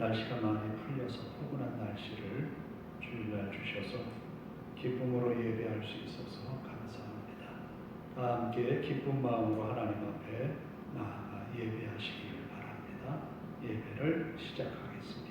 날씨가 많이 풀려서 포근한 날씨를 주일날 주셔서 기쁨으로 예배할 수 있어서 감사합니다. 다 함께 기쁜 마음으로 하나님 앞에 나아가 예배하시기를 바랍니다. 예배를 시작하겠습니다.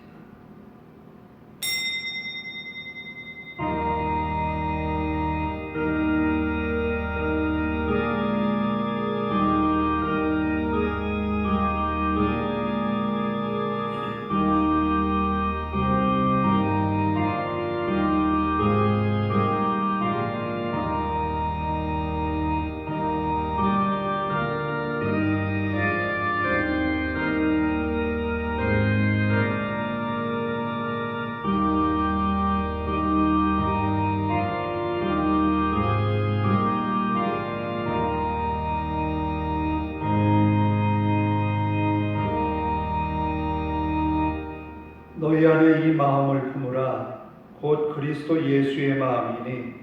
너희 안에 이 마음을 품으라. 곧 그리스도 예수의 마음이니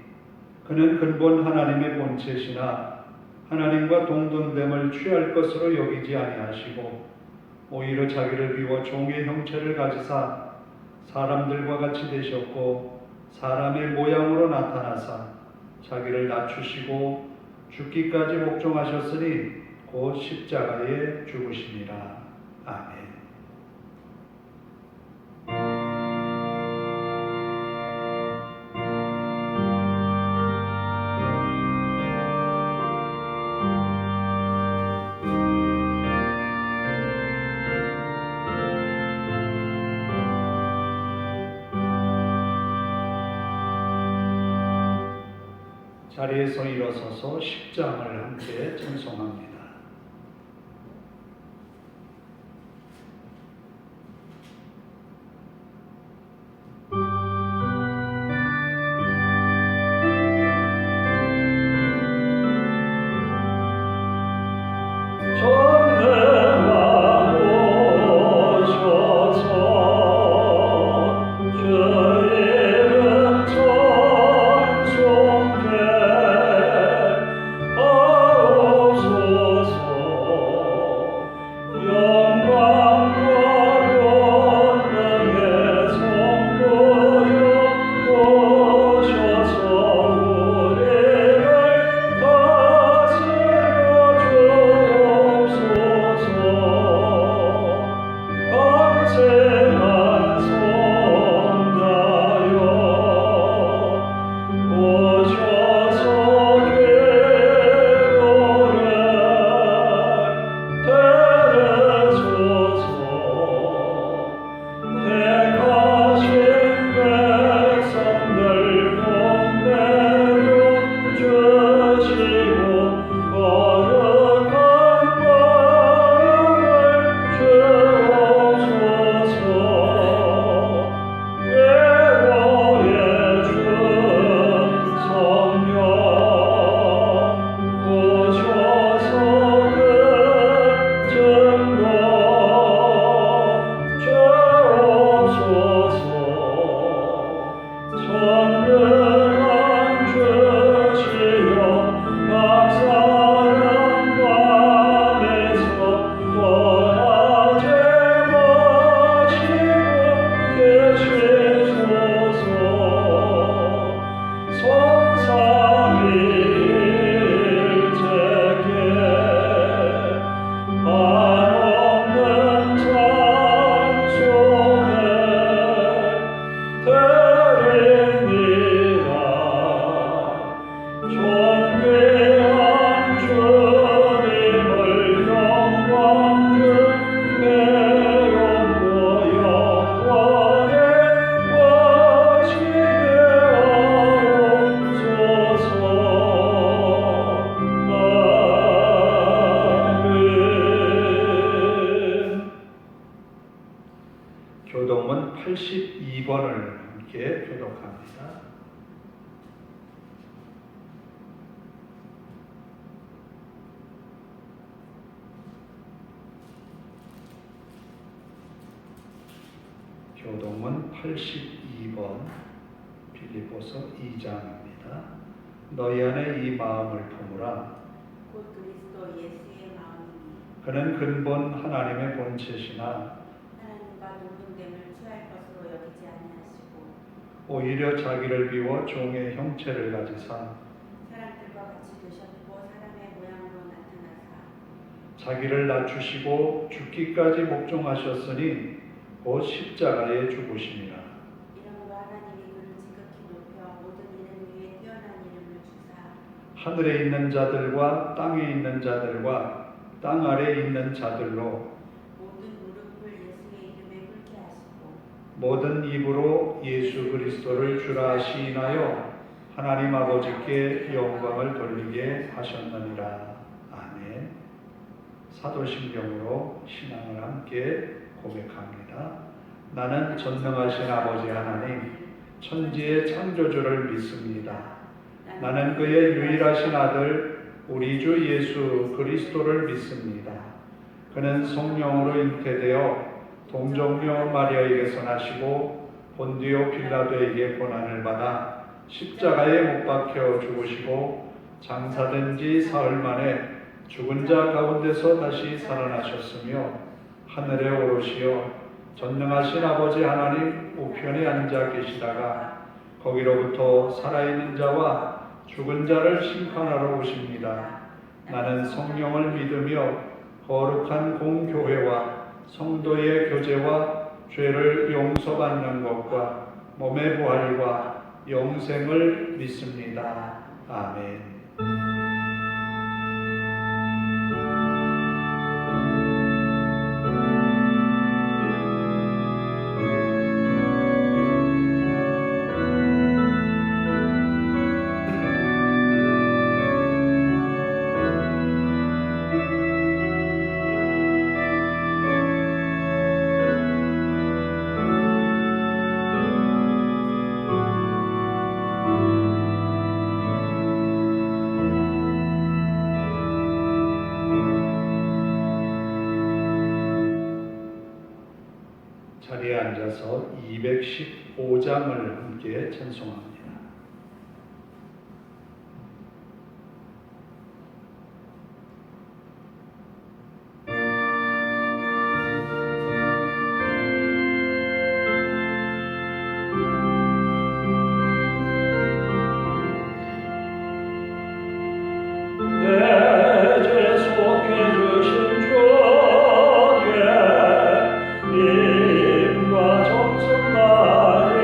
그는 근본 하나님의 본체시나 하나님과 동등됨을 취할 것으로 여기지 아니하시고 오히려 자기를 비워 종의 형체를 가지사 사람들과 같이 되셨고 사람의 모양으로 나타나사 자기를 낮추시고 죽기까지 복종하셨으니 곧 십자가에 죽으심이라. 아멘. 자리에서 일어서서 십장을 함께 찬송합니다. 교동문 82번을 함께 교독합니다. 교동문 82번 빌립보서 2장입니다. 너희 안에 이 마음을 품으라. 곧 그리스도 예수의 마음이니 그는 근본 하나님의 본체시나 하나님과 동등됨을 오히려 자기를 비워 종의 형체를 가지사 사람들과 같이 되셨고 사람의 모양으로 나타나사 자기를 낮추시고 죽기까지 복종하셨으니 곧 십자가에 죽으심이라. 이러므로 하나님이 그를 지극히 높여 모든 이름 위에 뛰어난 이름을 주사 하늘에 있는 자들과 땅에 있는 자들과 땅 아래에 있는 자들로 모든 무릎을 예수의 이름에 꿇게 하시고 모든 입으로 예수 그리스도를 주라 시인하여 하나님 아버지께 영광을 돌리게 하셨느니라. 아멘. 사도신경으로 신앙을 함께 고백합니다. 나는 전능하신 아버지 하나님, 천지의 창조주를 믿습니다. 나는 그의 유일하신 아들 우리 주 예수 그리스도를 믿습니다. 그는 성령으로 잉태되어 동정녀 마리아에게서 나시고 본디오 빌라도에게 고난을 받아 십자가에 못 박혀 죽으시고 장사된 지 사흘 만에 죽은 자 가운데서 다시 살아나셨으며 하늘에 오르시어 전능하신 아버지 하나님 우편에 앉아 계시다가 거기로부터 살아있는 자와 죽은 자를 심판하러 오십니다. 나는 성령을 믿으며 거룩한 공교회와 성도의 교제와 죄를 용서받는 것과 몸의 부활과 영생을 믿습니다. 아멘. 자리에 앉아서 215장을 함께 찬송합니다. 임과 정성 나리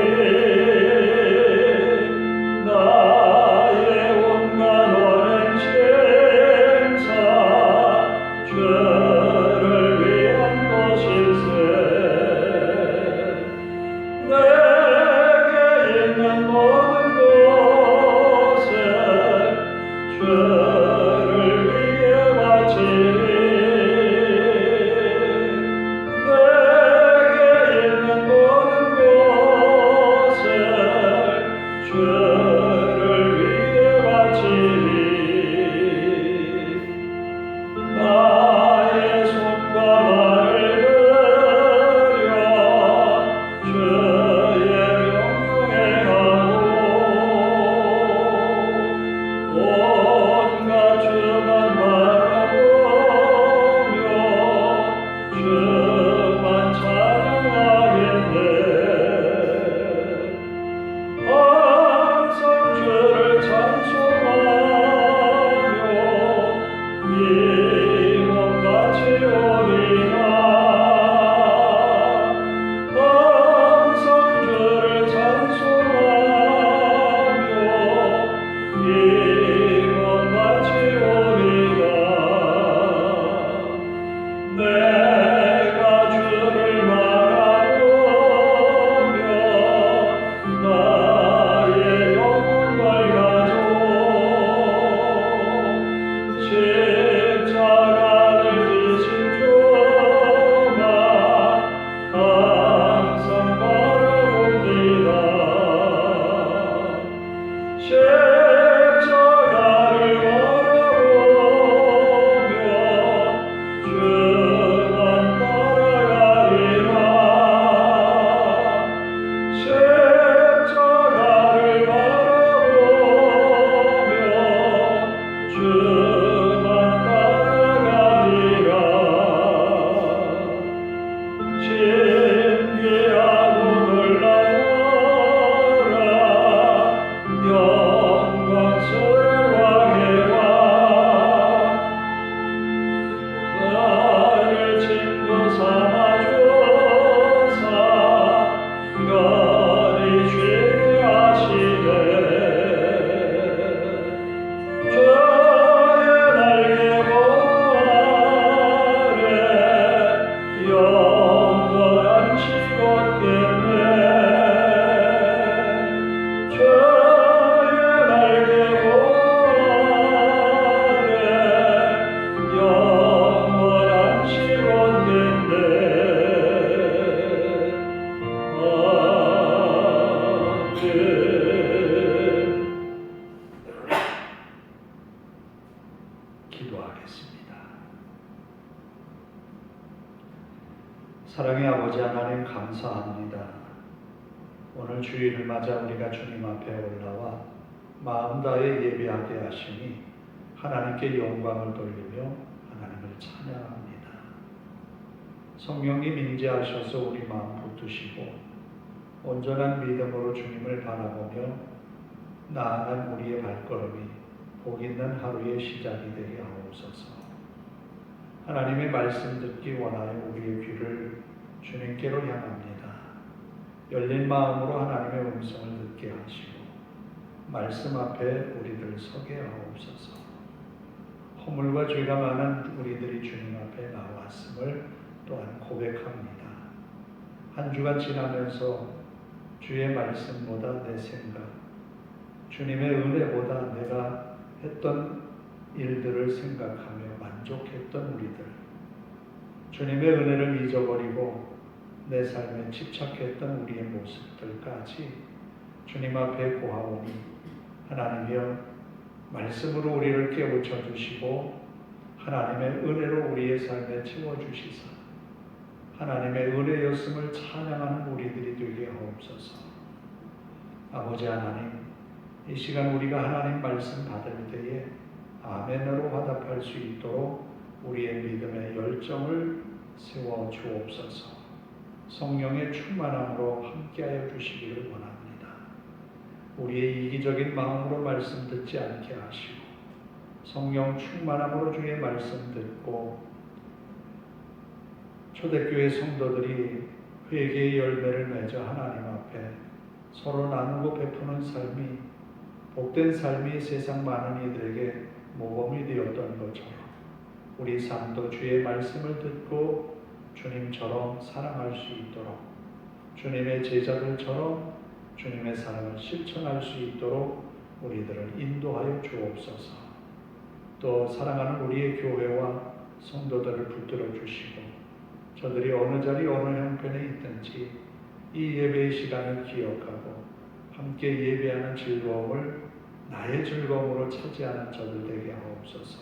기도하겠습니다. 사랑의 아버지 하나님 감사합니다. 오늘 주일을 맞아 우리가 주님 앞에 올라와 마음 다해 예배하게 하시니 하나님께 영광을 돌리며 하나님을 찬양합니다. 성령님 임재하셔서 우리 마음 붙드시고 온전한 믿음으로 주님을 바라보며 나아간 우리의 발걸음이 복 있는 하루의 시작이 되게 하옵소서. 하나님의 말씀 듣기 원하여 우리의 귀를 주님께로 향합니다. 열린 마음으로 하나님의 음성을 듣게 하시고 말씀 앞에 우리들 서게 하옵소서. 허물과 죄가 많은 우리들이 주님 앞에 나왔음을 또한 고백합니다. 한 주간 지나면서 주의 말씀보다 내 생각, 주님의 은혜보다 내가 했던 일들을 생각하며 만족했던 우리들, 주님의 은혜를 잊어버리고 내 삶에 집착했던 우리의 모습들까지 주님 앞에 고하오니 하나님이여 말씀으로 우리를 깨우쳐 주시고 하나님의 은혜로 우리의 삶에 채워주시사 하나님의 은혜였음을 찬양하는 우리들이 되게 하옵소서. 아버지 하나님, 이 시간 우리가 하나님 말씀 받을 때에 아멘으로 화답할 수 있도록 우리의 믿음의 열정을 세워 주옵소서. 성령의 충만함으로 함께하여 주시기를 원합니다. 우리의 이기적인 마음으로 말씀 듣지 않게 하시고 성령 충만함으로 주의 말씀 듣고 초대교회 성도들이 회개의 열매를 맺어 하나님 앞에 서로 나누고 베푸는 삶이 복된 삶이 세상 많은 이들에게 모범이 되었던 것처럼 우리 삶도 주의 말씀을 듣고 주님처럼 사랑할 수 있도록 주님의 제자들처럼 주님의 사랑을 실천할 수 있도록 우리들을 인도하여 주옵소서. 또 사랑하는 우리의 교회와 성도들을 붙들어 주시고 저들이 어느 자리 어느 형편에 있든지 이 예배의 시간을 기억하고 함께 예배하는 즐거움을 나의 즐거움으로 차지하는 저들 되게 하옵소서.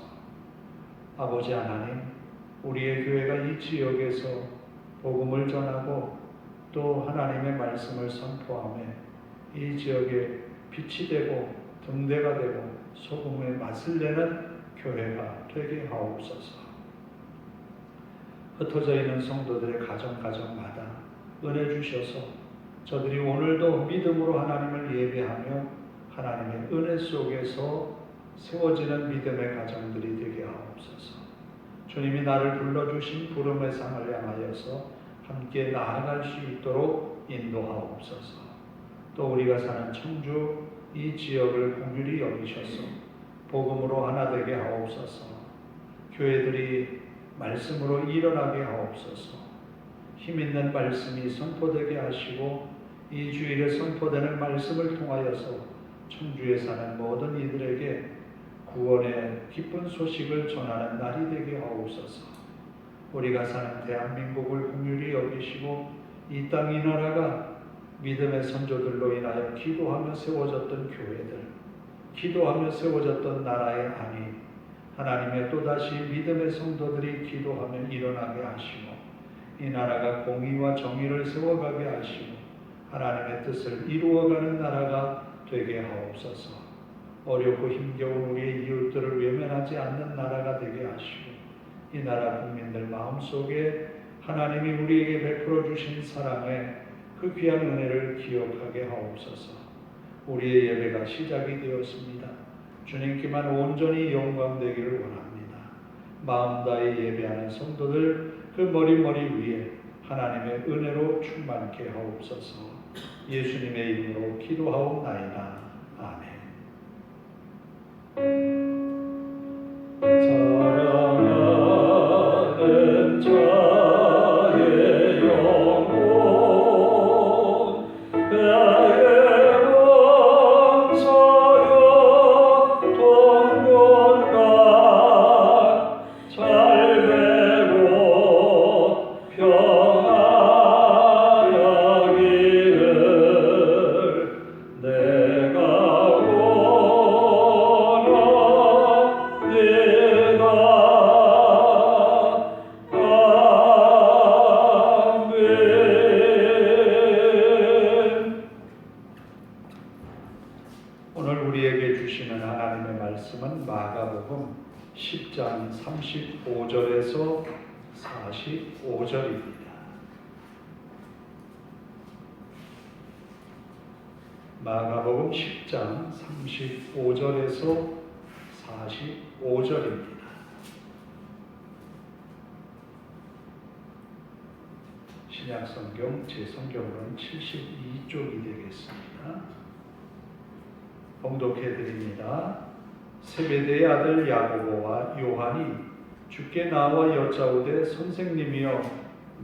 아버지 하나님, 우리의 교회가 이 지역에서 복음을 전하고 또 하나님의 말씀을 선포하며 이 지역에 빛이 되고 등대가 되고 소금의 맛을 내는 교회가 되게 하옵소서. 흩어져 있는 성도들의 가정마다 은혜 주셔서 저들이 오늘도 믿음으로 하나님을 예배하며 하나님의 은혜 속에서 세워지는 믿음의 가정들이 되게 하옵소서. 주님이 나를 불러주신 부름의 상을 향하여서 함께 나아갈 수 있도록 인도하옵소서. 또 우리가 사는 청주 이 지역을 긍휼히 여기셔서 복음으로 하나 되게 하옵소서. 교회들이 말씀으로 일어나게 하옵소서. 힘있는 말씀이 선포되게 하시고 이 주일에 선포되는 말씀을 통하여서 청주에 사는 모든 이들에게 구원의 기쁜 소식을 전하는 날이 되게 하옵소서. 우리가 사는 대한민국을 긍휼히 여기시고 이 땅 이 나라가 믿음의 선조들로 인하여 기도하며 세워졌던 교회들, 기도하며 세워졌던 나라의 안위, 하나님의 또다시 믿음의 성도들이 기도하며 일어나게 하시고 이 나라가 공의와 정의를 세워가게 하시고 하나님의 뜻을 이루어가는 나라가 되게 하옵소서. 어렵고 힘겨운 우리의 이웃들을 외면하지 않는 나라가 되게 하시고 이 나라 국민들 마음속에 하나님이 우리에게 베풀어 주신 사랑의 그 귀한 은혜를 기억하게 하옵소서. 우리의 예배가 시작이 되었습니다. 주님께만 온전히 영광 되기를 원합니다. 마음 다해 예배하는 성도들 그 머리머리 위에 하나님의 은혜로 충만케 하옵소서. 예수님의 이름으로 기도하옵나이다. 아멘. 사랑하는 자의 영혼 나의 원사여 동gon간 잘 되고 평안하기를 내가 원합니다. 오늘 우리에게 주시는 하나님의 말씀은 마가복음 10장 35절에서 45절입니다. 마가복음 10장 35절에서 45절입니다. 신약성경 제 성경으로는 72쪽이 되겠습니다. 봉독해 드립니다. 세베대의 아들 야고보와 요한이 주께 나와 여짜오되 선생님이여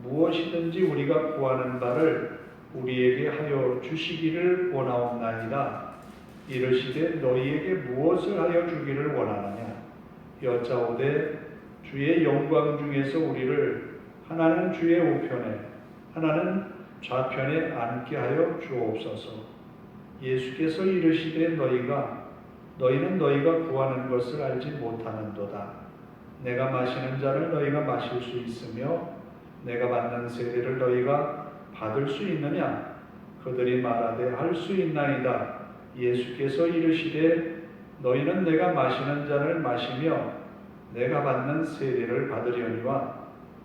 무엇이든지 우리가 구하는 바를 우리에게 하여 주시기를 원하옵나이다. 이르시되 너희에게 무엇을 하여 주기를 원하느냐. 여짜오되 주의 영광 중에서 우리를 하나는 주의 우편에 하나는 좌편에 앉게 하여 주옵소서. 예수께서 이르시되 너희는 너희가 구하는 것을 알지 못하는도다. 내가 마시는 잔을 너희가 마실 수 있으며 내가 받는 세례를 너희가 받을 수 있느냐. 그들이 말하되 할 수 있나이다. 예수께서 이르시되 너희는 내가 마시는 잔을 마시며 내가 받는 세례를 받으려니와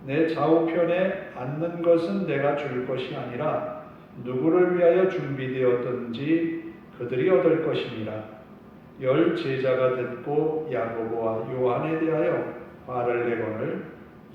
내 좌우편에 앉는 것은 내가 줄 것이 아니라 누구를 위하여 준비되었든지 그들이 얻을 것이니라. 열 제자가 듣고 야고보와 요한에 대하여 화를 내거늘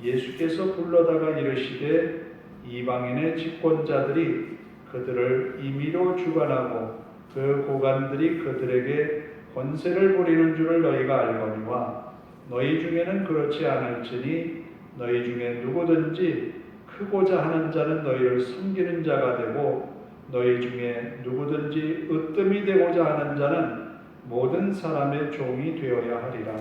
예수께서 불러다가 이르시되 이방인의 집권자들이 그들을 임의로 주관하고 그 고관들이 그들에게 권세를 부리는 줄을 너희가 알거니와 너희 중에는 그렇지 않을지니 너희 중에 누구든지 크고자 하는 자는 너희를 섬기는 자가 되고 너희 중에 누구든지 으뜸이 되고자 하는 자는 모든 사람의 종이 되어야 하리라.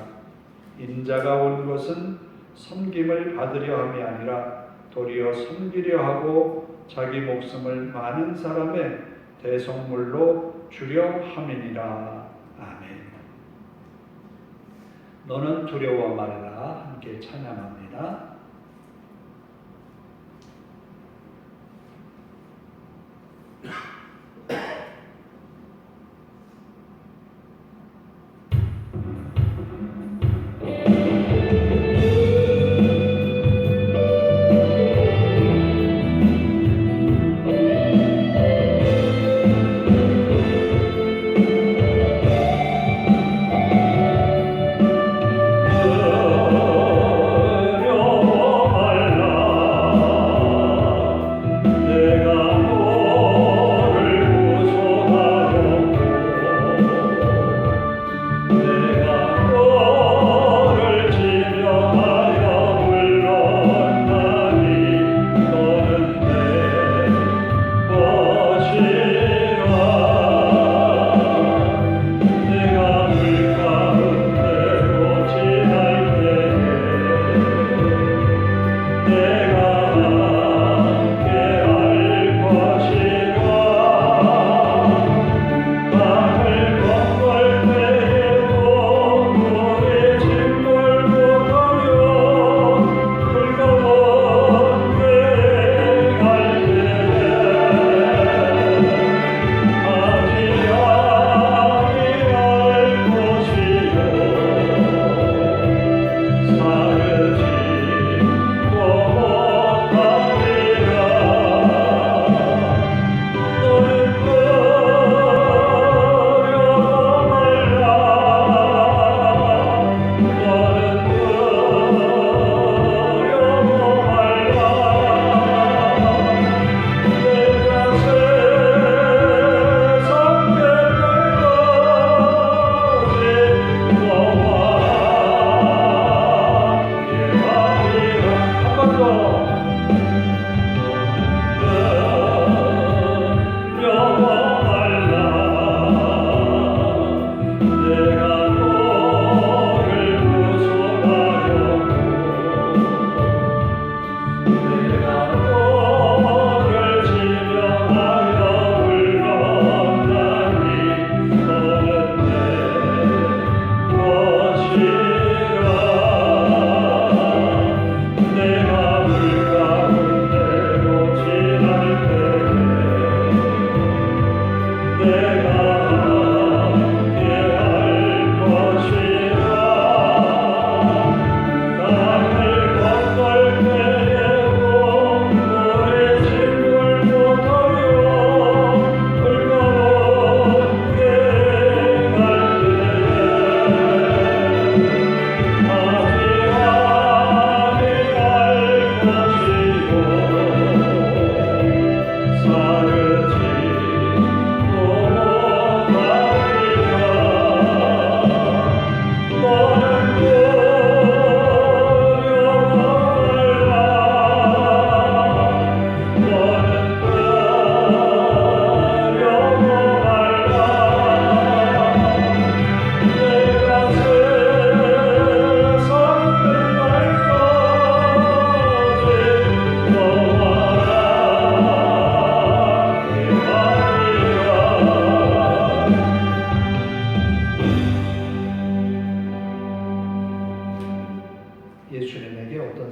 인자가 온 것은 섬김을 받으려 함이 아니라 도리어 섬기려 하고 자기 목숨을 많은 사람의 대속물로 주려 함이니라. 아멘. 너는 두려워 말라. 함께 찬양합니다.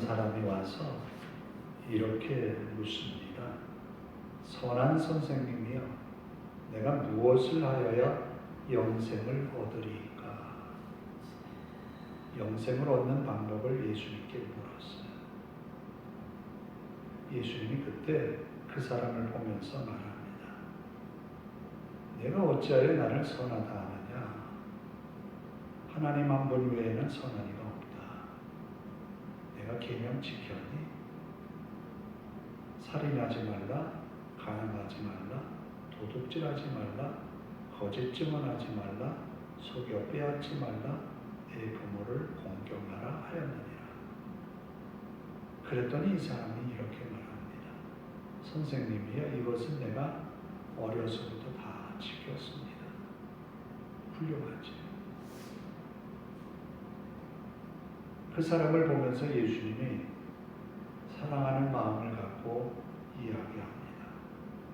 사람이 와서 이렇게 묻습니다. 선한 선생님이여, 내가 무엇을 하여야 영생을 얻으리까? 영생을 얻는 방법을 예수님께 물었어요. 예수님이 그때 그 사람을 보면서 말합니다. 내가 어찌하여 나를 선하다 하느냐? 하나님 한 분 외에는 선한 이가 없다. 내가 계명 지켰니? 살인하지 말라, 간음하지 말라, 도둑질하지 말라, 거짓 증언하지 말라, 속여 빼앗지 말라, 내 부모를 공경하라 하였느니라. 그랬더니 이 사람이 이렇게 말합니다. 선생님이여, 이것은 내가 어려서부터 다 지켰습니다. 훌륭하지. 그 사람을 보면서 예수님이 사랑하는 마음을 갖고 이야기합니다.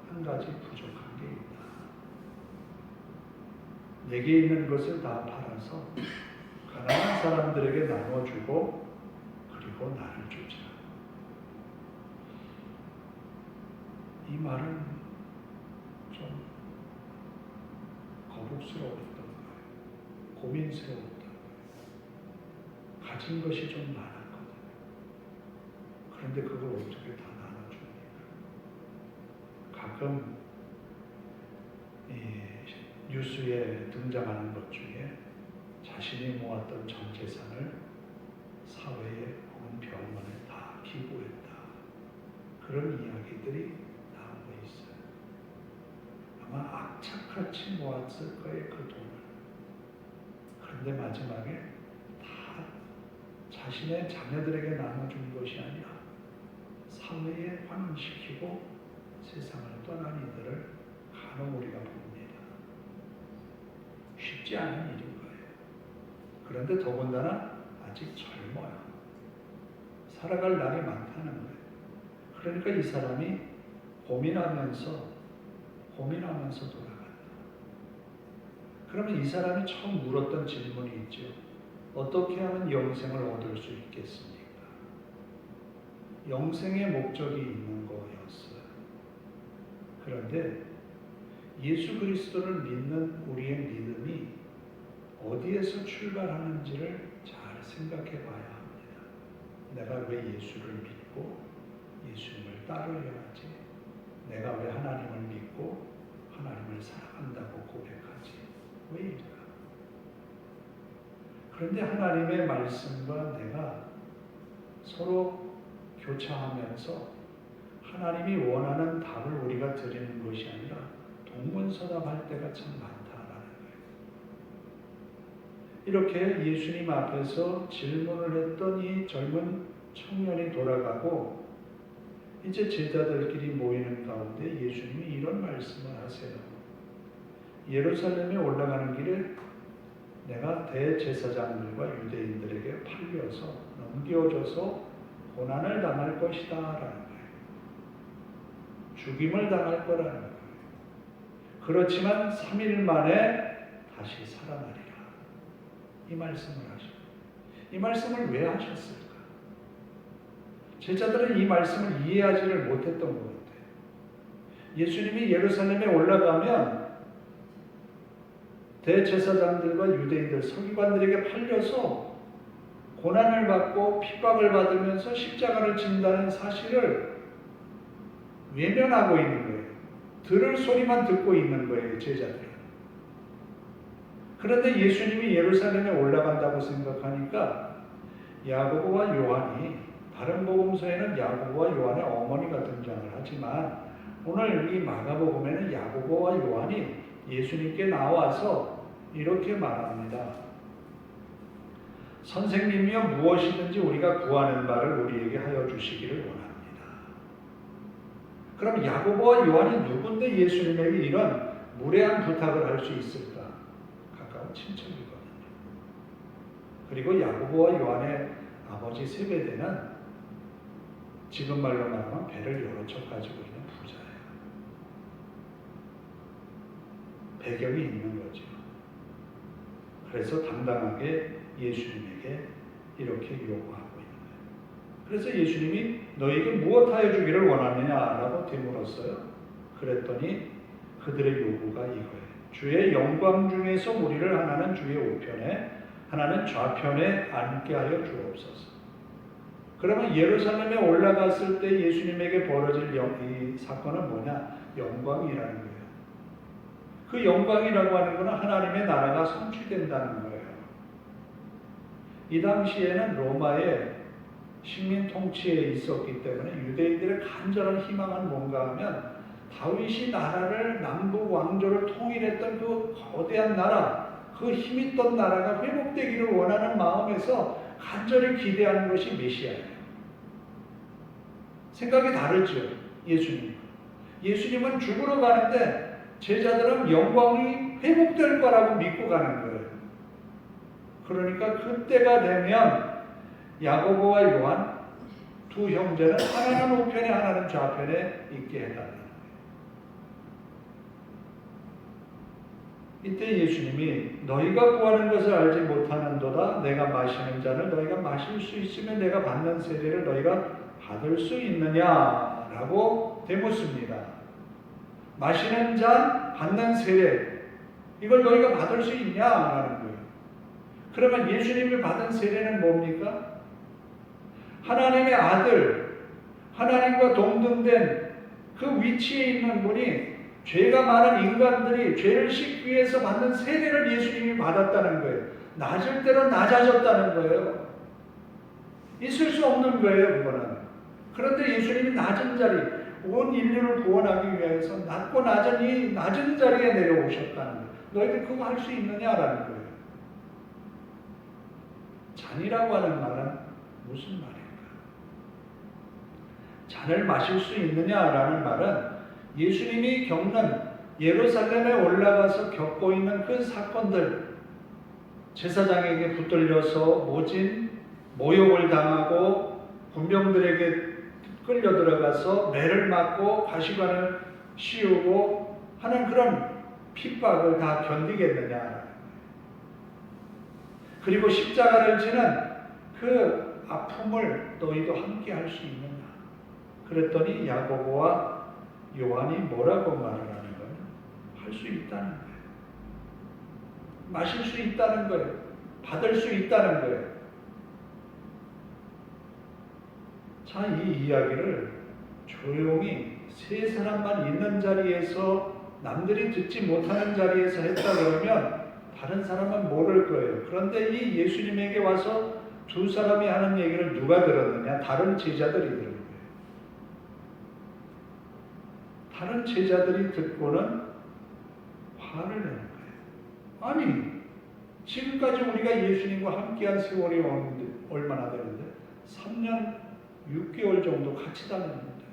한 가지 부족한 게 있다. 내게 있는 것을 다 팔아서 가난한 사람들에게 나눠주고 그리고 나를 쫓아. 이 말은 좀 거북스러웠던 거예요. 고민스러웠던 거예요. 가진 것이 좀 많았거든요. 그런데 그걸 어떻게 다 나눠줍니까? 가끔 뉴스에 등장하는 것 중에 자신이 모았던 전 재산을 사회에 혹은 병원에 다 기부했다. 그런 이야기들이 나오고 있어요. 아마 악착같이 모았을 거예요, 그 돈을. 그런데 마지막에 다 자신의 자녀들에게 나눠준 것이 아니라 사회에 환원시키고 세상을 떠난 이들을 간혹 우리가 봅니다. 쉽지 않은 일인 거예요. 그런데 더군다나 아직 젊어요. 살아갈 날이 많다는 거예요. 그러니까 이 사람이 고민하면서 돌아간다. 그러면 이 사람이 처음 물었던 질문이 있죠. 어떻게 하면 영생을 얻을 수 있겠습니까? 영생의 목적이 있는 거였어요. 그런데 예수 그리스도를 믿는 우리의 믿음이 어디에서 출발하는지를 잘 생각해 봐야 합니다. 내가 왜 예수를 믿고 예수님을 따르려 하지? 내가 왜 하나님을 믿고 하나님을 사랑한다고 고백하지? 왜일까? 그런데 하나님의 말씀과 내가 서로 교차하면서 하나님이 원하는 답을 우리가 드리는 것이 아니라 동문서답할 때가 참 많다라는 거예요. 이렇게 예수님 앞에서 질문을 했던 이 젊은 청년이 돌아가고 이제 제자들끼리 모이는 가운데 예수님이 이런 말씀을 하세요. 예루살렘에 올라가는 길에 내가 대제사장들과 유대인들에게 팔려서 넘겨져서 고난을 당할 것이다 라는 거예요. 죽임을 당할 거라는 거예요. 그렇지만 3일 만에 다시 살아나리라. 이 말씀을 하셨어요. 이 말씀을 왜 하셨을까? 제자들은 이 말씀을 이해하지를 못했던 것 같아요. 예수님이 예루살렘에 올라가면 대제사장들과 유대인들, 서기관들에게 팔려서 고난을 받고 핍박을 받으면서 십자가를 진다는 사실을 외면하고 있는 거예요. 들을 소리만 듣고 있는 거예요, 제자들은. 그런데 예수님이 예루살렘에 올라간다고 생각하니까 야고보와 요한이, 다른 복음서에는 야고보와 요한의 어머니가 등장을 하지만 오늘 이 마가복음에는 야고보와 요한이 예수님께 나와서 이렇게 말합니다. 선생님이여, 무엇이든지 우리가 구하는 바를 우리에게 하여 주시기를 원합니다. 그럼 야고보와 요한이 누군데 예수님에게 이런 무례한 부탁을 할 수 있을까? 가까운 친척이거든요. 그리고 야고보와 요한의 아버지 세베대는 지금 말로 말하면 배를 여러 척 가지고 있는 부자예요. 배경이 있는 거죠. 그래서 당당하게 예수님에게 이렇게 요구하고 있는 거예요. 그래서 예수님이 너에게 무엇하여 주기를 원하느냐라고 되물었어요. 그랬더니 그들의 요구가 이거예요. 주의 영광 중에서 우리를 하나는 주의 우편에 하나는 좌편에 앉게 하여 주옵소서. 그러면 예루살렘에 올라갔을 때 예수님에게 벌어질 이 사건은 뭐냐? 영광이라는 거예요. 그 영광이라고 하는 것은 하나님의 나라가 성취된다는 거예요. 이 당시에는 로마의 식민 통치에 있었기 때문에 유대인들의 간절한 희망은 뭔가 하면 다윗이 나라를 남북 왕조를 통일했던 그 거대한 나라, 그 힘있던 나라가 회복되기를 원하는 마음에서 간절히 기대하는 것이 메시아예요. 생각이 다르죠. 예수님은 죽으러 가는데 제자들은 영광이 회복될 거라고 믿고 가는 거예요. 그러니까 그때가 되면 야고보와 요한 두 형제는 하나는 우편에 하나는 좌편에 있게 해달라는 거예요. 이때 예수님이 너희가 구하는 것을 알지 못하는도다. 내가 마시는 잔을 너희가 마실 수 있으면 내가 받는 세례를 너희가 받을 수 있느냐라고 되묻습니다. 마시는 잔, 받는 세례, 이걸 너희가 받을 수 있냐라는 거예요. 그러면 예수님이 받은 세례는 뭡니까? 하나님의 아들, 하나님과 동등된 그 위치에 있는 분이 죄가 많은 인간들이 죄를 씻기 위해서 받는 세례를 예수님이 받았다는 거예요. 낮을 대로 낮아졌다는 거예요. 있을 수 없는 거예요, 그거는. 그런데 예수님이 낮은 자리, 온 인류를 구원하기 위해서 낮고 낮은 이 낮은 자리에 내려오셨다는 거예요. 너희들 그거 할 수 있느냐라는 거예요. 잔이라고 하는 말은 무슨 말일까? 잔을 마실 수 있느냐라는 말은 예수님이 겪는 예루살렘에 올라가서 겪고 있는 그 사건들, 제사장에게 붙들려서 모진, 모욕을 당하고 군병들에게 끌려 들어가서 매를 맞고 가시관을 씌우고 하는 그런 핍박을 다 견디겠느냐. 그리고 십자가를 지는 그 아픔을 너희도 함께 할 수 있느냐. 그랬더니 야고보와 요한이 뭐라고 말을 하는 거예요? 할 수 있다는 거예요. 마실 수 있다는 거예요. 받을 수 있다는 거예요. 자, 이 이야기를 조용히 세 사람만 있는 자리에서 남들이 듣지 못하는 자리에서 했다 그러면 다른 사람은 모를 거예요. 그런데 이 예수님에게 와서 두 사람이 하는 얘기를 누가 들었느냐? 다른 제자들이 들은 거예요. 다른 제자들이 듣고는 화를 내는 거예요. 아니, 지금까지 우리가 예수님과 함께한 세월이 얼마나 되는데? 3년 6개월 정도 같이 다녔는데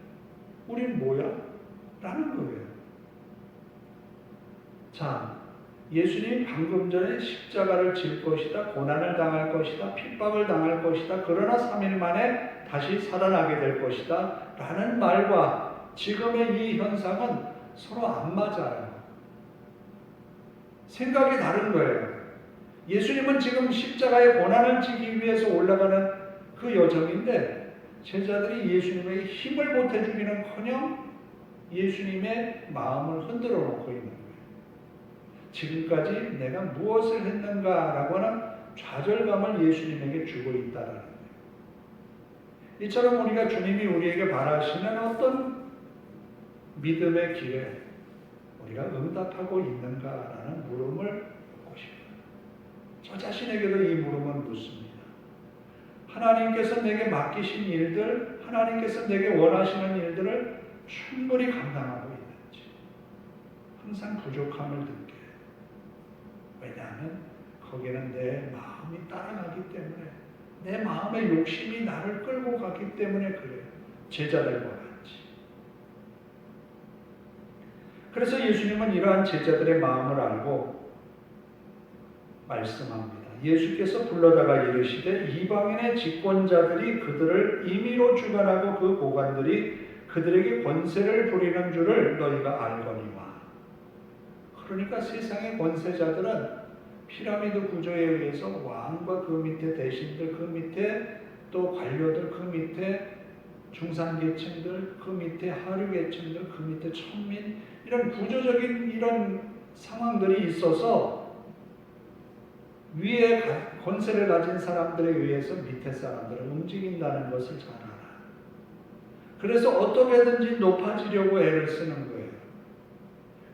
우린 뭐야? 라는 거예요. 자, 예수님이 방금 전에 십자가를 질 것이다, 고난을 당할 것이다, 핍박을 당할 것이다, 그러나 3일 만에 다시 살아나게 될 것이다 라는 말과 지금의 이 현상은 서로 안 맞아요. 생각이 다른 거예요. 예수님은 지금 십자가의 고난을 지기 위해서 올라가는 그 여정인데 제자들이 예수님에게 힘을 보태주기는커녕 예수님의 마음을 흔들어 놓고 있는 거예요. 지금까지 내가 무엇을 했는가라고 하는 좌절감을 예수님에게 주고 있다라는 거예요. 이처럼 우리가 주님이 우리에게 바라시는 어떤 믿음의 길에 우리가 응답하고 있는가라는 물음을 묻고 싶어요. 저 자신에게도 이 물음은 묻습니다. 하나님께서 내게 맡기신 일들, 하나님께서 내게 원하시는 일들을 충분히 감당하고 있는지 항상 부족함을 느껴요. 왜냐하면 거기는 내 마음이 따라가기 때문에, 내 마음의 욕심이 나를 끌고 가기 때문에 그래요. 제자들과 같이. 그래서 예수님은 이러한 제자들의 마음을 알고 말씀합니다. 예수께서 불러다가 이르시되 이방인의 집권자들이 그들을 임의로 주관하고 그 고관들이 그들에게 권세를 부리는 줄을 너희가 알거니와. 그러니까 세상의 권세자들은 피라미드 구조에 의해서 왕과 그 밑에 대신들, 그 밑에 또 관료들, 그 밑에 중산계층들, 그 밑에 하류계층들, 그 밑에 천민, 이런 구조적인 이런 상황들이 있어서 위에 권세를 가진 사람들에 의해서 밑에 사람들을 움직인다는 것을 잘 알아. 그래서 어떻게든지 높아지려고 애를 쓰는 거예요.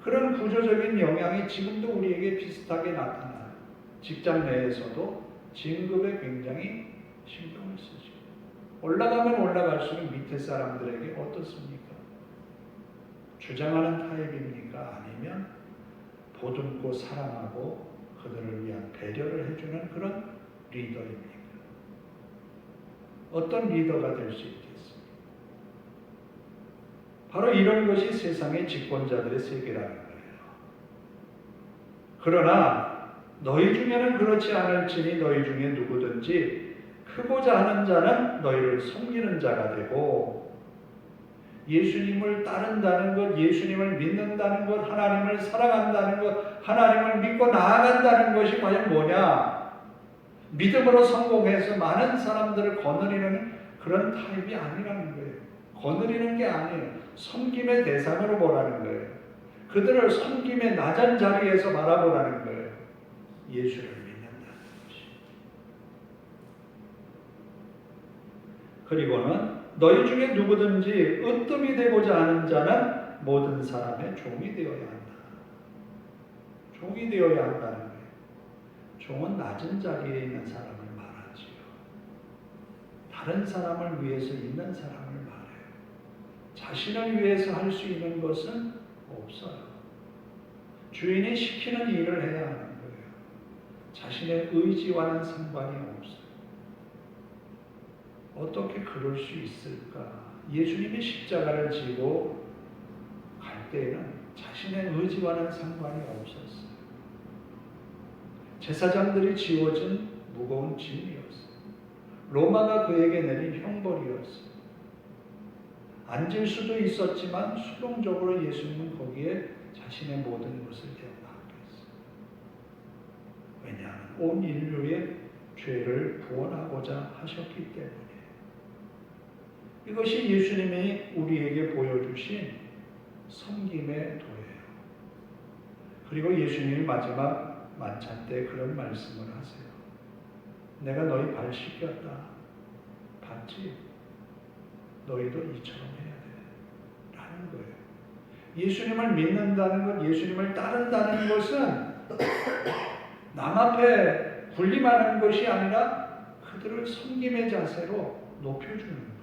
그런 구조적인 영향이 지금도 우리에게 비슷하게 나타나요. 직장 내에서도 진급에 굉장히 신경을 쓰죠. 올라가면 올라갈수록 밑에 사람들에게 어떻습니까? 주장하는 타입입니까? 아니면 보듬고 사랑하고 그들을 위한 배려를 해주는 그런 리더입니까? 어떤 리더가 될 수 있겠습니까? 바로 이런 것이 세상의 집권자들의 세계라는 거예요. 그러나 너희 중에는 그렇지 않을지니 너희 중에 누구든지 크고자 하는 자는 너희를 섬기는 자가 되고, 예수님을 따른다는 것, 예수님을 믿는다는 것, 하나님을 사랑한다는 것, 하나님을 믿고 나아간다는 것이 과연 뭐냐? 믿음으로 성공해서 많은 사람들을 거느리는 그런 타입이 아니라는 거예요. 거느리는 게 아니에요. 섬김의 대상으로 보라는 거예요. 그들을 섬김의 낮은 자리에서 바라보라는 거예요. 예수를 믿는다는 것이. 그리고는 너희 중에 누구든지 으뜸이 되고자 하는 자는 모든 사람의 종이 되어야 한다. 종이 되어야 한다는 거예요. 종은 낮은 자리에 있는 사람을 말하지요. 다른 사람을 위해서 있는 사람을 말해요. 자신을 위해서 할 수 있는 것은 없어요. 주인이 시키는 일을 해야 하는 거예요. 자신의 의지와는 상관이 없어요. 어떻게 그럴 수 있을까? 예수님이 십자가를 지고 갈 때에는 자신의 의지와는 상관이 없었어요. 제사장들이 지워진 무거운 짐이었어요. 로마가 그에게 내린 형벌이었어요. 앉을 수도 있었지만 수동적으로 예수님은 거기에 자신의 모든 것을 맡겼어요. 왜냐하면 온 인류의 죄를 구원하고자 하셨기 때문에. 이것이 예수님이 우리에게 보여주신 섬김의 도예요. 그리고 예수님이 마지막 만찬 때 그런 말씀을 하세요. 내가 너희 발 씻겼다. 봤지? 너희도 이처럼 해야 돼. 라는 거예요. 예수님을 믿는다는 것, 예수님을 따른다는 것은 남 앞에 군림하는 것이 아니라 그들을 섬김의 자세로 높여주는 거예요.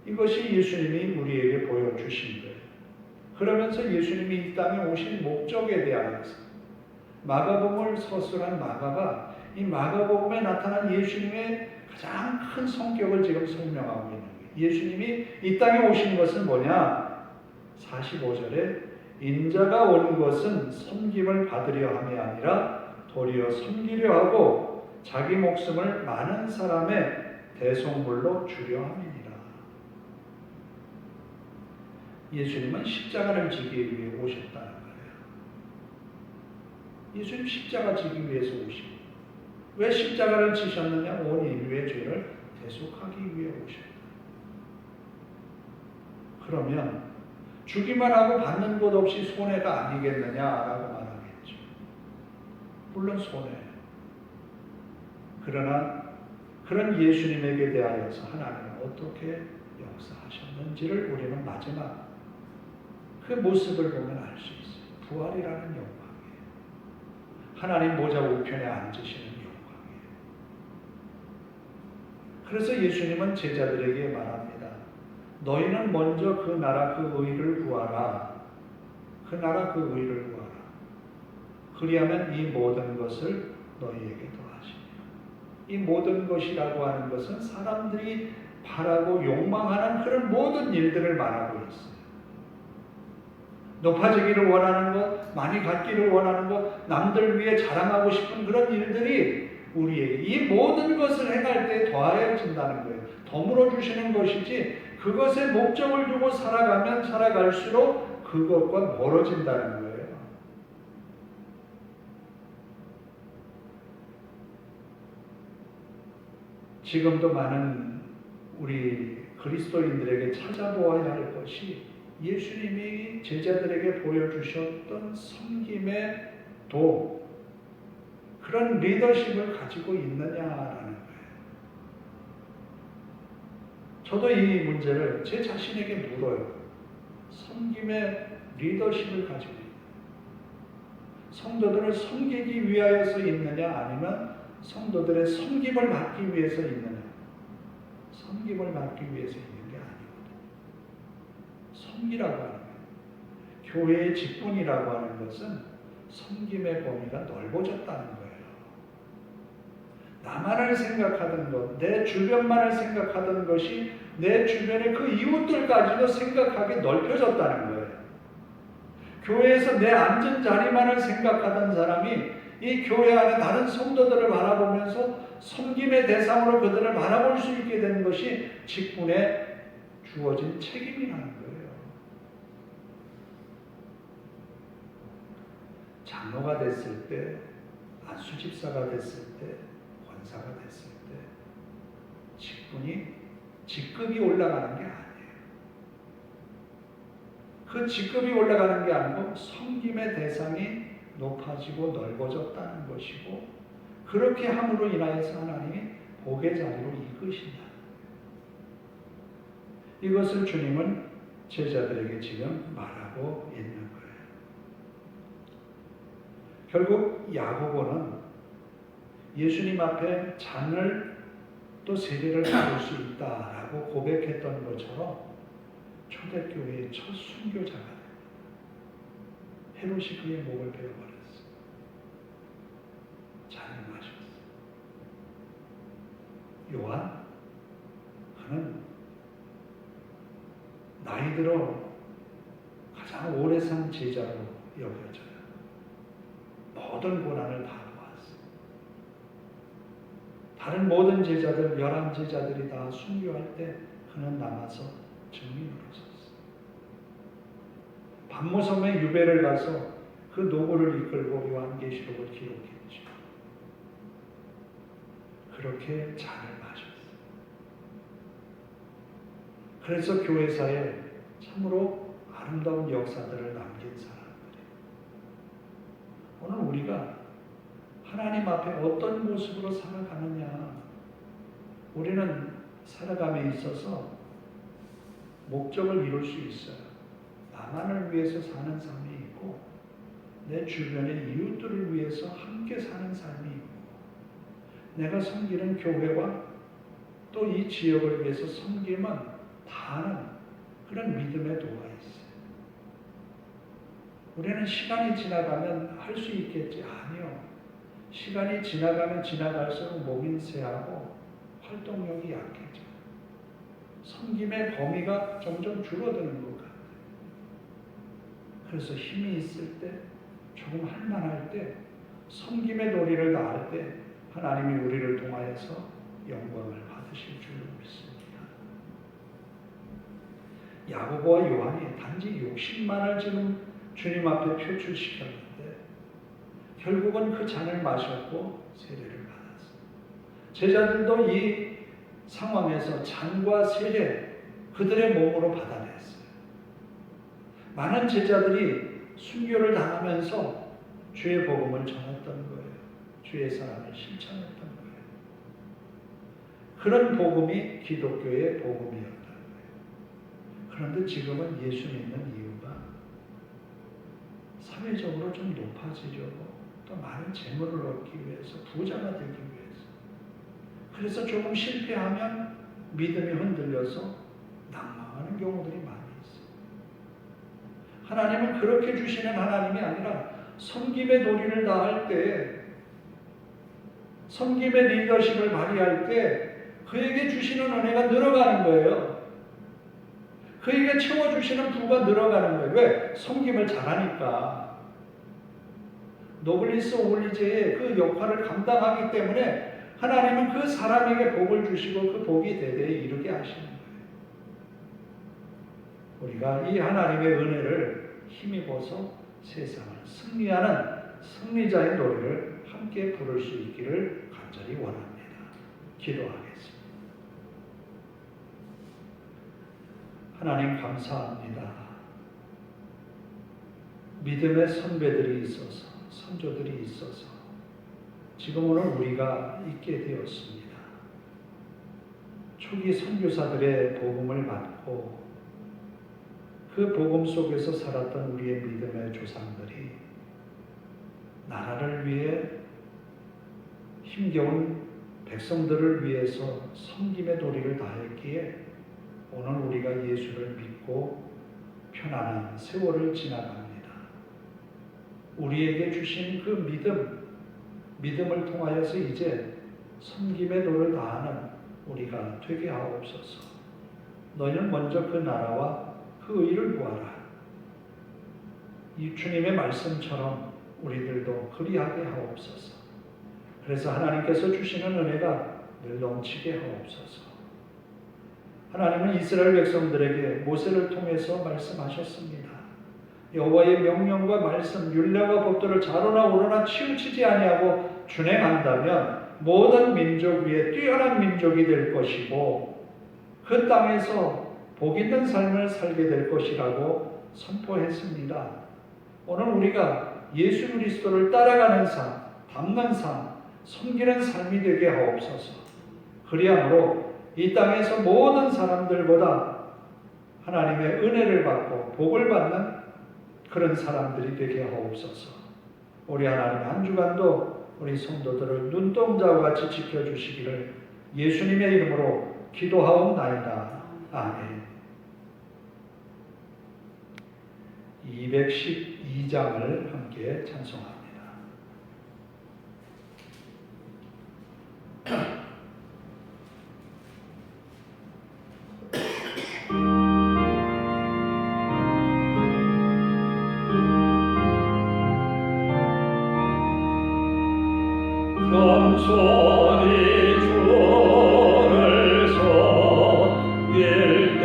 이것이 예수님이 우리에게 보여주신 거예요. 그러면서 예수님이 이 땅에 오신 목적에 대하여서 마가복음을 서술한 마가가 이 마가복음에 나타난 예수님의 가장 큰 성격을 지금 설명하고 있는 거예요. 예수님이 이 땅에 오신 것은 뭐냐? 45절에 인자가 온 것은 섬김을 받으려 함이 아니라 도리어 섬기려 하고 자기 목숨을 많은 사람의 대속물로 주려 함이니라. 예수님은 십자가를 지기 위해 오셨다는 거예요. 예수님 십자가 지기 위해서 오신. 왜 십자가를 지셨느냐? 온 인류의 죄를 대속하기 위해 오셨다. 그러면 주기만 하고 받는 것 없이 손해가 아니겠느냐라고 말하겠죠. 물론 손해예요. 그러나 그런 예수님에게 대하여서 하나님은 어떻게 역사하셨는지를 우리는 마지막 그 모습을 보면 알 수 있어요. 부활이라는 영광이에요. 하나님 보좌 우편에 앉으시는 영광이에요. 그래서 예수님은 제자들에게 말합니다. 너희는 먼저 그 나라 그 의를 구하라. 그 나라 그 의를 구하라. 그리하면 이 모든 것을 너희에게 더하시리라. 이 모든 것이라고 하는 것은 사람들이 바라고 욕망하는 그런 모든 일들을 말하고 있어요. 높아지기를 원하는 것, 많이 갖기를 원하는 것, 남들 위해 자랑하고 싶은 그런 일들이 우리에게 이 모든 것을 행할 때 더하여진다는 거예요. 덤으로 주시는 것이지 그것에 목적을 두고 살아가면 살아갈수록 그것과 멀어진다는 거예요. 지금도 많은 우리 그리스도인들에게 찾아보아야 할 것이 예수님이 제자들에게 보여주셨던 섬김의 그런 리더십을 가지고 있느냐라는 거예요. 저도 이 문제를 제 자신에게 물어요. 섬김의 리더십을 가지고 있느냐. 성도들을 섬기기 위하여서 있느냐, 아니면 성도들의 섬김을 받기 위해서 있느냐. 섬김을 받기 위해서 있는 게 아니거든요. 섬기라고 하는 거예요. 교회의 직분이라고 하는 것은 섬김의 범위가 넓어졌다는 거예요. 나만을 생각하던 것, 내 주변만을 생각하던 것이 내 주변의 그 이웃들까지도 생각하게 넓혀졌다는 거예요. 교회에서 내 앉은 자리만을 생각하던 사람이 이 교회 안에 다른 성도들을 바라보면서 섬김의 대상으로 그들을 바라볼 수 있게 되는 것이 직분에 주어진 책임이라는 거예요. 장로가 됐을 때, 안수집사가 됐을 때, 권사가 됐을 때 직급이 올라가는 게 아니에요. 그 직급이 올라가는 게 아니고 섬김의 대상이 높아지고 넓어졌다는 것이고, 그렇게 함으로 인하여서 하나님이 복의 자리로 이끄신다. 이것을 주님은 제자들에게 지금 말하고 있는 거예요. 결국 야고보는 예수님 앞에 잔을 또 세례를 받을 수 있다라고 고백했던 것처럼 초대교회의 첫 순교자가 됩니다. 헤롯이 그의 목을 베어버렸어요. 잔을 마셨어요. 요한, 그는 나이 들어 가장 오래 산 제자로 여겨져요. 모든 고난을 다 보았어요. 다른 모든 제자들, 11제자들이 다 순교할 때 그는 남아서 증인으로 섰어요. 반모섬의 유배를 가서 그 노고를 이끌고 요한계시록을 기록했죠. 그렇게 잔을 마셨어요. 그래서 교회사에 참으로 아름다운 역사들을 남긴 사람들이에요. 오늘 우리가 하나님 앞에 어떤 모습으로 살아가느냐, 우리는 살아감에 있어서 목적을 이룰 수 있어요. 나만을 위해서 사는 삶이 있고, 내 주변의 이웃들을 위해서 함께 사는 삶이 있고, 내가 섬기는 교회와 또 이 지역을 위해서 섬김은 다하는 그런 믿음의 도가 있어요. 우리는 시간이 지나가면 할 수 있겠지? 아니요. 시간이 지나가면 지나갈수록 목이 쇠하고 활동력이 약해져요. 섬김의 범위가 점점 줄어드는 것 같아요. 그래서 힘이 있을 때, 조금 할만할 때, 섬김의 도리를 다할 때 하나님이 우리를 통하여서 영광을 받으실 줄 믿습니다. 야고보와 요한이 단지 욕심만을 지금 주님 앞에 표출시켰는데 결국은 그 잔을 마셨고 세례를 받았어요. 제자들도 이 상황에서 잔과 세례 그들의 몸으로 받아냈어요. 많은 제자들이 순교를 당하면서 주의 복음을 전했던 거예요. 주의 사랑을 실천했던 거예요. 그런 복음이 기독교의 복음이었다는 거예요. 그런데 지금은 예수 믿는 이유가 사회적으로 좀 높아지려고, 또 많은 재물을 얻기 위해서, 부자가 되기 위해서, 그래서 조금 실패하면 믿음이 흔들려서 낭망하는 경우들이 많이 있어요. 하나님은 그렇게 주시는 하나님이 아니라 섬김의 도리를 다할 때, 섬김의 리더십을 발휘할 때 그에게 주시는 은혜가 늘어가는 거예요. 그에게 채워주시는 부가 늘어가는 거예요. 왜? 섬김을 잘하니까. 노블리스 오블리제의 그 역할을 감당하기 때문에 하나님은 그 사람에게 복을 주시고 그 복이 대대에 이르게 하시는 거예요. 우리가 이 하나님의 은혜를 힘입어서 세상을 승리하는 승리자의 노래를 함께 부를 수 있기를 간절히 원합니다. 기도하겠습니다. 하나님 감사합니다. 믿음의 선배들이 있어서, 선조들이 있어서 지금 오늘 우리가 있게 되었습니다. 초기 선교사들의 복음을 받고 그 복음 속에서 살았던 우리의 믿음의 조상들이 나라를 위해 힘겨운 백성들을 위해서 섬김의 도리를 다했기에 오늘 우리가 예수를 믿고 편안한 세월을 지나갑니다. 우리에게 주신 그 믿음을 통하여서 이제 섬김의 도를 다하는 우리가 되게 하옵소서. 너희는 먼저 그 나라와 그 의를 구하라. 이 주님의 말씀처럼 우리들도 그리하게 하옵소서. 그래서 하나님께서 주시는 은혜가 늘 넘치게 하옵소서. 하나님은 이스라엘 백성들에게 모세를 통해서 말씀하셨습니다. 여호와의 명령과 말씀, 율례와 법도를 좌로나 우로나 치우치지 아니하고 준행한다면 모든 민족 위에 뛰어난 민족이 될 것이고 그 땅에서 복 있는 삶을 살게 될 것이라고 선포했습니다. 오늘 우리가 예수 그리스도를 따라가는 삶, 닮는 삶, 섬기는 삶이 되게 하옵소서. 그리함으로 이 땅에서 모든 사람들보다 하나님의 은혜를 받고 복을 받는 그런 사람들이 되게 하옵소서. 우리 하나님 한 주간도 우리 성도들을 눈동자와 같이 지켜주시기를 예수님의 이름으로 기도하옵나이다. 아멘. 212장을 함께 찬송합니다. 겸손히 주를 섬길 때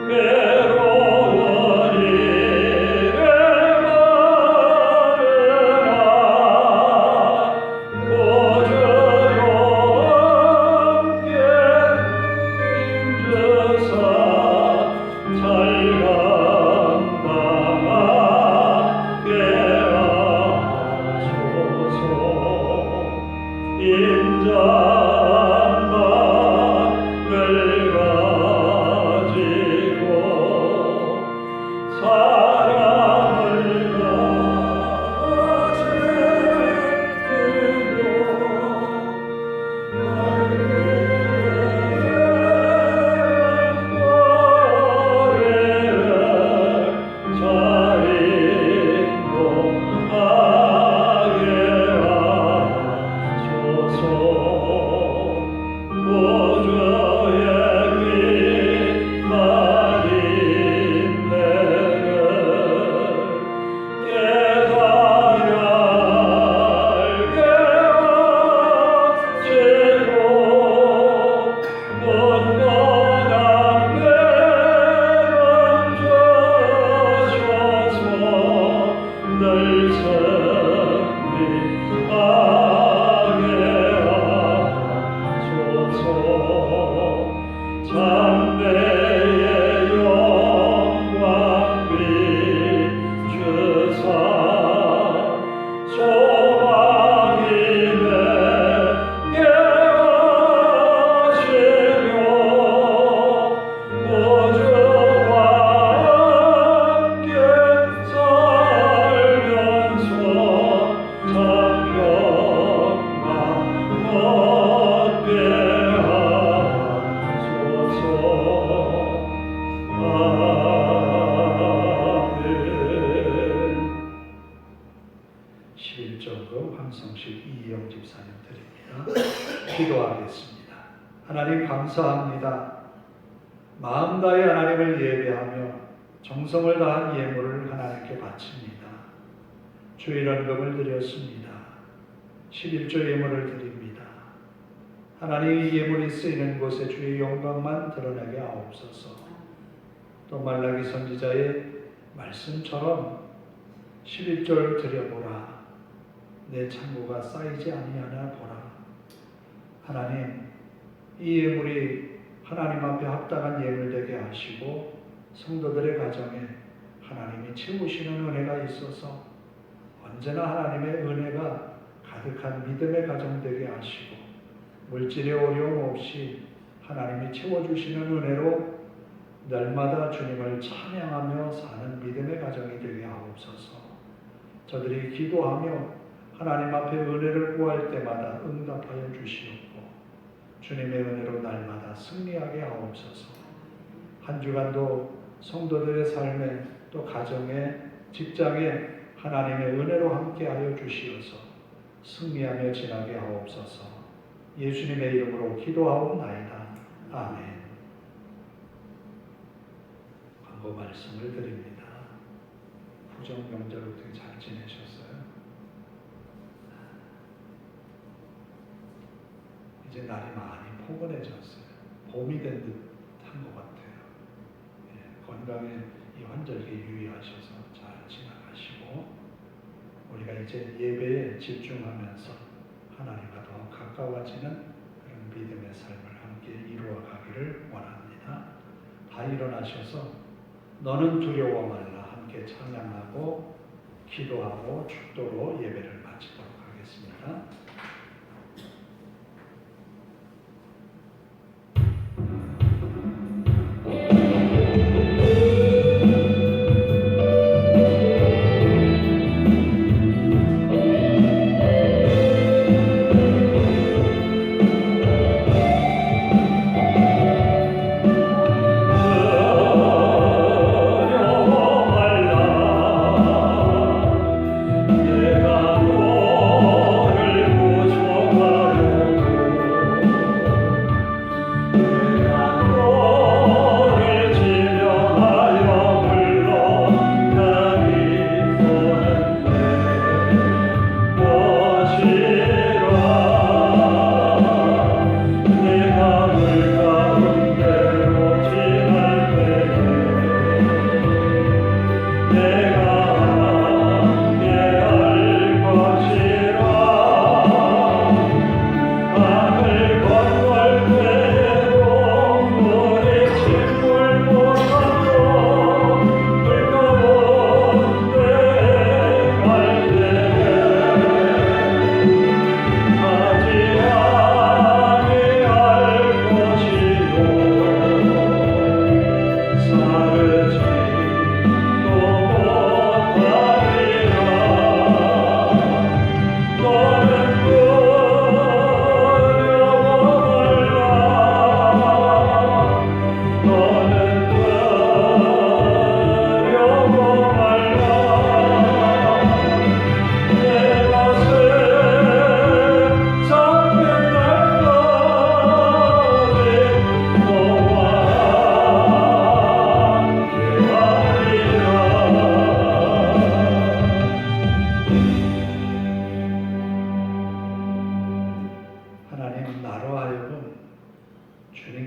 외로운 일을 마르나 보주로 함께 힘주사 잘 감당하게 인자만을 가지고 사랑을 기도하겠습니다. 하나님 감사합니다. 마음 다해 하나님을 예배하며 정성을 다한 예물을 하나님께 바칩니다. 주일 헌금을 드렸습니다. 11조 예물을 드립니다. 하나님 이 예물이 쓰이는 곳에 주의 영광만 드러나게 하옵소서. 또 말라기 선지자의 말씀처럼 11조를 드려보라. 내 창고가 쌓이지 아니하나 보라. 하나님, 이 예물이 하나님 앞에 합당한 예물 되게 하시고 성도들의 가정에 하나님이 채우시는 은혜가 있어서 언제나 하나님의 은혜가 가득한 믿음의 가정 되게 하시고 물질의 어려움 없이 하나님이 채워주시는 은혜로 날마다 주님을 찬양하며 사는 믿음의 가정이 되게 하옵소서. 저들이 기도하며 하나님 앞에 은혜를 구할 때마다 응답하여 주시옵고 주님의 은혜로 날마다 승리하게 하옵소서. 한 주간도 성도들의 삶에 또 가정에 직장에 하나님의 은혜로 함께하여 주시어서 승리하며 지나게 하옵소서. 예수님의 이름으로 기도하옵나이다. 아멘. 광고 말씀을 드립니다. 후정 명절 어떻게 잘 지내셨어요? 이제 날이 많이 포근해졌어요. 봄이 된 듯한 것 같아요. 건강에 이 환절기 유의하셔서 잘 지나가시고 우리가 이제 예배에 집중하면서 하나님과 더 가까워지는 그런 믿음의 삶을 함께 이루어가기를 원합니다. 다 일어나셔서 너는 두려워 말라 함께 찬양하고 기도하고 축도로 예배를 마치도록 하겠습니다.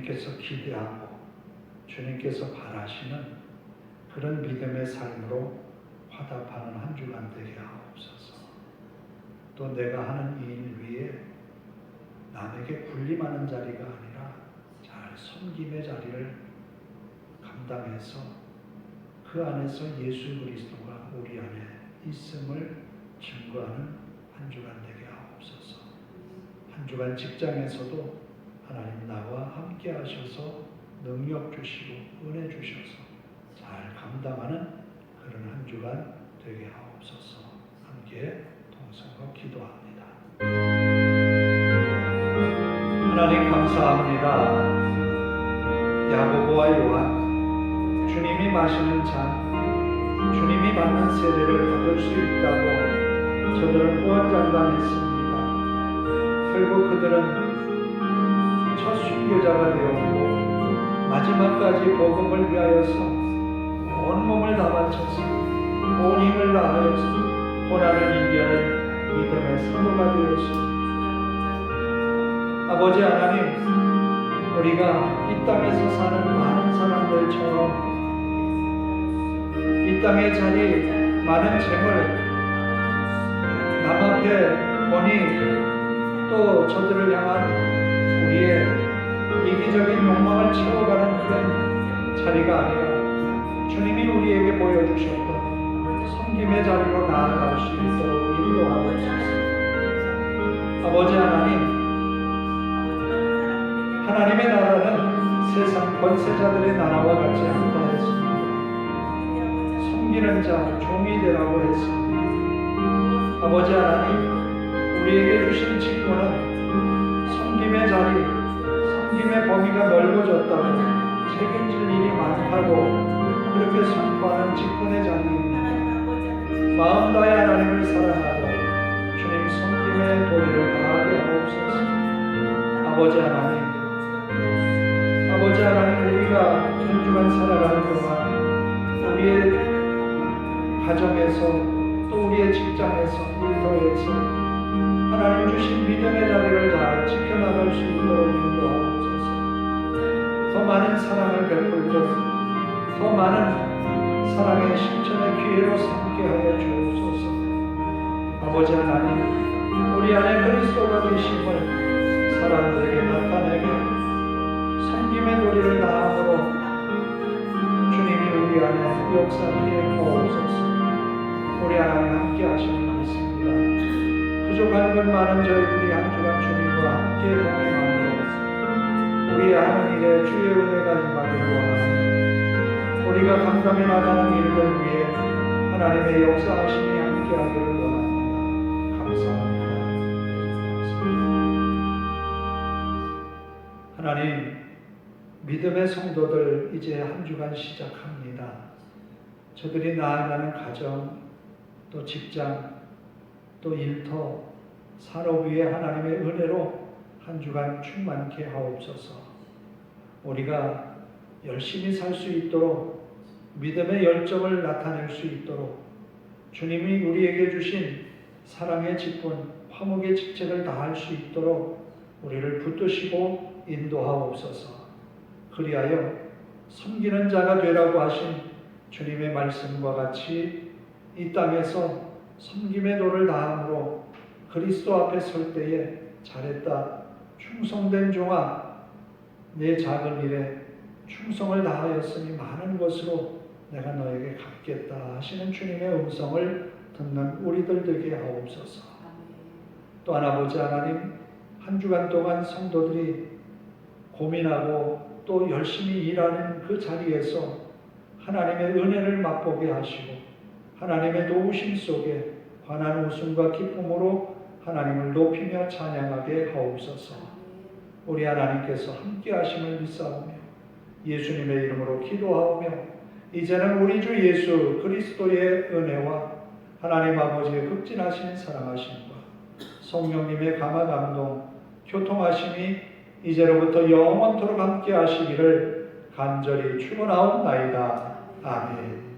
주님께서 기대하고 주님께서 바라시는 그런 믿음의 삶으로 화답하는 한 주간 되게 하옵소서. 또 내가 하는 일 위에 남에게 군림하는 자리가 아니라 잘 섬김의 자리를 감당해서 그 안에서 예수 그리스도가 우리 안에 있음을 증거하는 한 주간 되게 하옵소서. 한 주간 직장에서도 하나님 나와 함께 하셔서 능력 주시고 은혜 주셔서 잘 감당하는 그런 한 주간 되게 하옵소서. 함께 동성으로 기도합니다. 하나님 감사합니다. 야고보와 요한, 주님이 마시는 잔, 주님이 받는 세례를 받을 수 있다고 저들은 호언장담했습니다. 결국 그들은 첫 순교자가 되었고 마지막까지 복음을 위하여서 온 몸을 다 바쳐서 온 힘을 다하여서 고난을 이겨낸 믿음의 사도가 되었습니다. 아버지 하나님, 우리가 이 땅에서 사는 많은 사람들처럼 이 땅에 자리 많은 재물 남 앞에 보니 또 저들을 향한 우리의 이기적인 욕망을 시간을 채워가는 그런 자리가 아니라 주님이 우리에게 보여주셨던 섬김의 자리로 나아갈 수 있도록 인도하옵소서. 아버지 하나님, 하나님의 나라는 세상 권세자들의 나라와 같지 않다 했습니다. 섬기는 자, 종이 되라고 했습니다. 아버지 하나님, 우리에게 주신 직분은 섬김의 자리, 섬김의 범위가 넓어졌다고 책임질 일이 많다고 그렇게 선포하는 직분의 자리입니다. 마음 다해 하나님을 사랑하고 주님 섬김의 도리를 다하게 하옵소서. 아버지 하나님, 아버지 하나님, 우리가 한 주간 살아가는 동안 우리의 가정에서 또 우리의 직장에서 일터에서 하나님 주신 믿음의 자리를 잘 지켜나갈 수 있도록 인도하옵소서. 더 많은 사랑을 베풀고 더 많은 사랑의 실천의 기회로 삼게 하여 주옵소서. 아버지 하나님, 우리 안에 그리스도가 계심을 사람들에게 나타내며 섬김의 도리를 다함으로 주님이 우리 안에 역사하게 하옵소서. 우리 하나님 함께 하시는 믿습니다. 부족한 것 많은 저희들이 한 주간 주님과 함께 동행함으로 우리의 하는 일에 주의 은혜가 임하기를 원합니다. 우리가 감당해 나가는 일들 위해 하나님의 역사하심이 함께 하기를 원합니다. 감사합니다. 하나님, 믿음의 성도들 이제 한 주간 시작합니다. 저들이 나아가는 가정, 또 직장, 또 일터, 산업 위에 하나님의 은혜로 한 주간 충만케 하옵소서. 우리가 열심히 살 수 있도록 믿음의 열정을 나타낼 수 있도록 주님이 우리에게 주신 사랑의 직분, 화목의 직책을 다할 수 있도록 우리를 붙드시고 인도하옵소서. 그리하여 섬기는 자가 되라고 하신 주님의 말씀과 같이 이 땅에서 섬김의 도를 다함으로 그리스도 앞에 설 때에 잘했다, 충성된 종아, 내 작은 일에 충성을 다하였으니 많은 것으로 내가 너에게 갚겠다 하시는 주님의 음성을 듣는 우리들 되게 하옵소서. 또한 아버지 하나님, 한 주간 동안 성도들이 고민하고 또 열심히 일하는 그 자리에서 하나님의 은혜를 맛보게 하시고 하나님의 도우심 속에 환한 웃음과 기쁨으로 하나님을 높이며 찬양하게 하옵소서. 우리 하나님께서 함께 하심을 믿사오며 예수님의 이름으로 기도하오며 이제는 우리 주 예수 그리스도의 은혜와 하나님 아버지의 극진하신 사랑하심과 성령님의 감화 감동 교통하심이 이제로부터 영원토록 함께 하시기를 간절히 축원하옵나이다. 아멘.